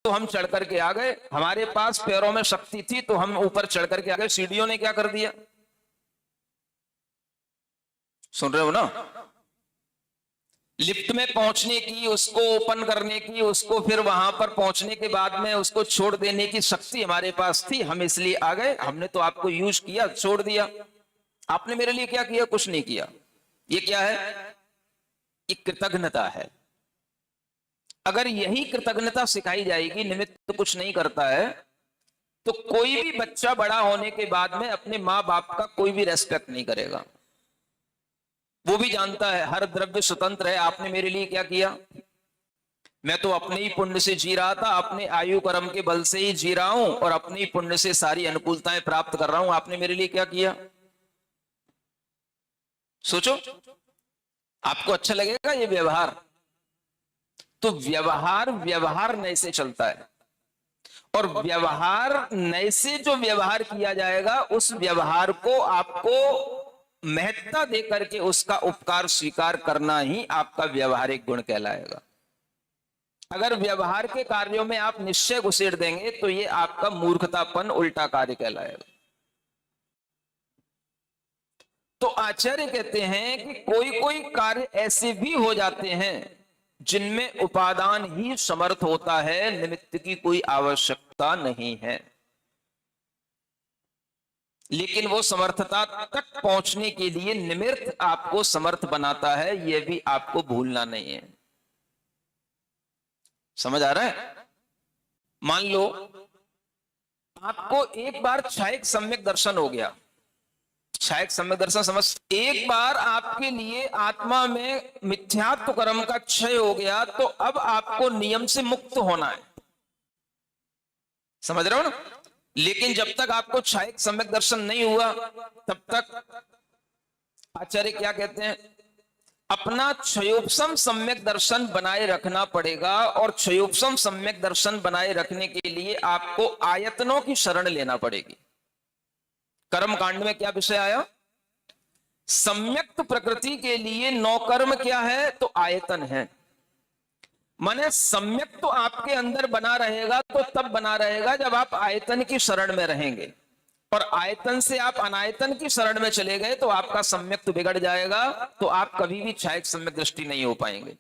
तो हम चढ़ करके आ गए, हमारे पास पैरों में शक्ति थी तो हम ऊपर चढ़ करके आ गए। सीढ़ियों ने क्या कर दिया? सुन रहे हो ना? लिफ्ट में पहुंचने की, उसको ओपन करने की, उसको फिर वहां पर पहुंचने के बाद में उसको छोड़ देने की शक्ति हमारे पास थी, हम इसलिए आ गए। हमने तो आपको यूज किया, छोड़ दिया। आपने मेरे लिए क्या किया? कुछ नहीं किया। ये क्या है? ये कृतज्ञता है। अगर यही कृतज्ञता सिखाई जाएगी, निमित्त तो कुछ नहीं करता है, तो कोई भी बच्चा बड़ा होने के बाद में अपने माँ बाप का कोई भी रेस्पेक्ट नहीं करेगा। वो भी जानता है हर द्रव्य स्वतंत्र है। आपने मेरे लिए क्या किया? मैं तो अपने ही पुण्य से जी रहा था, अपने आयु कर्म के बल से ही जी रहा हूं और अपने ही पुण्य से सारी अनुकूलताएं प्राप्त कर रहा हूं। आपने मेरे लिए क्या किया? सोचो, आपको अच्छा लगेगा ये व्यवहार? तो व्यवहार व्यवहार नए से चलता है, और व्यवहार नए से जो व्यवहार किया जाएगा, उस व्यवहार को आपको महत्ता देकर के उसका उपकार स्वीकार करना ही आपका व्यवहारिक गुण कहलाएगा। अगर व्यवहार के कार्यों में आप निश्चय घुसेड़ देंगे तो ये आपका मूर्खतापन, उल्टा कार्य कहलाएगा। तो आचार्य कहते हैं कि कोई कोई कार्य ऐसे भी हो जाते हैं जिनमें उपादान ही समर्थ होता है, निमित्त की कोई आवश्यकता नहीं है, लेकिन वो समर्थता तक पहुंचने के लिए निमित्त आपको समर्थ बनाता है। यह भी आपको भूलना नहीं है। समझ आ रहा है? मान लो आपको एक बार क्षयिक सम्यक दर्शन हो गया। क्षयिक सम्यक दर्शन समझ, एक बार आपके लिए आत्मा में मिथ्यात्व कर्म का क्षय हो गया, तो अब आपको नियम से मुक्त होना है। समझ रहे हो ना? लेकिन जब तक आपको क्षयिक सम्यक दर्शन नहीं हुआ, तब तक आचार्य क्या कहते हैं? अपना क्षयोपशम सम्यक दर्शन बनाए रखना पड़ेगा। और क्षयोपशम सम्यक दर्शन बनाए रखने के लिए आपको आयतनों की शरण लेना पड़ेगी। कर्म कांड में क्या विषय आया? सम्यक्त प्रकृति के लिए 9 कर्म क्या है? तो आयतन है। माने सम्यक तो आपके अंदर बना रहेगा, तो तब बना रहेगा जब आप आयतन की शरण में रहेंगे। और आयतन से आप अनायतन की शरण में चले गए तो आपका सम्यक तो बिगड़ जाएगा, तो आप कभी भी क्षयिक सम्यक दृष्टि नहीं हो पाएंगे।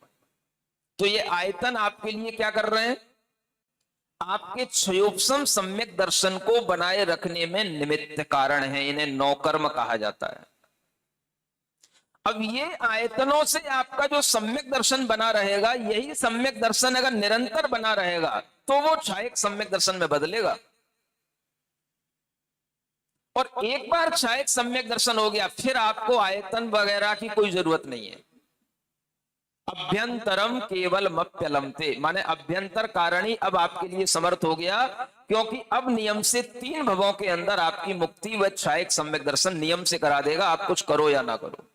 तो ये आयतन आपके लिए क्या कर रहे हैं? आपके क्षयोपशम सम्यक दर्शन को बनाए रखने में निमित्त कारण है। इन्हें 9 कर्म कहा जाता है। अब ये आयतनों से आपका जो सम्यक दर्शन बना रहेगा, यही सम्यक दर्शन अगर निरंतर बना रहेगा तो वो क्षयिक सम्यक दर्शन में बदलेगा। और एक बार क्षयिक सम्यक दर्शन हो गया, फिर आपको आयतन वगैरह की कोई जरूरत नहीं है। अभ्यंतरम केवल मप्यलमते, माने अभ्यंतर कारणी अब आपके लिए समर्थ हो गया, क्योंकि अब नियम से 3 भवों के अंदर आपकी मुक्ति व क्षयिक सम्यक दर्शन नियम से करा देगा, आप कुछ करो या ना करो।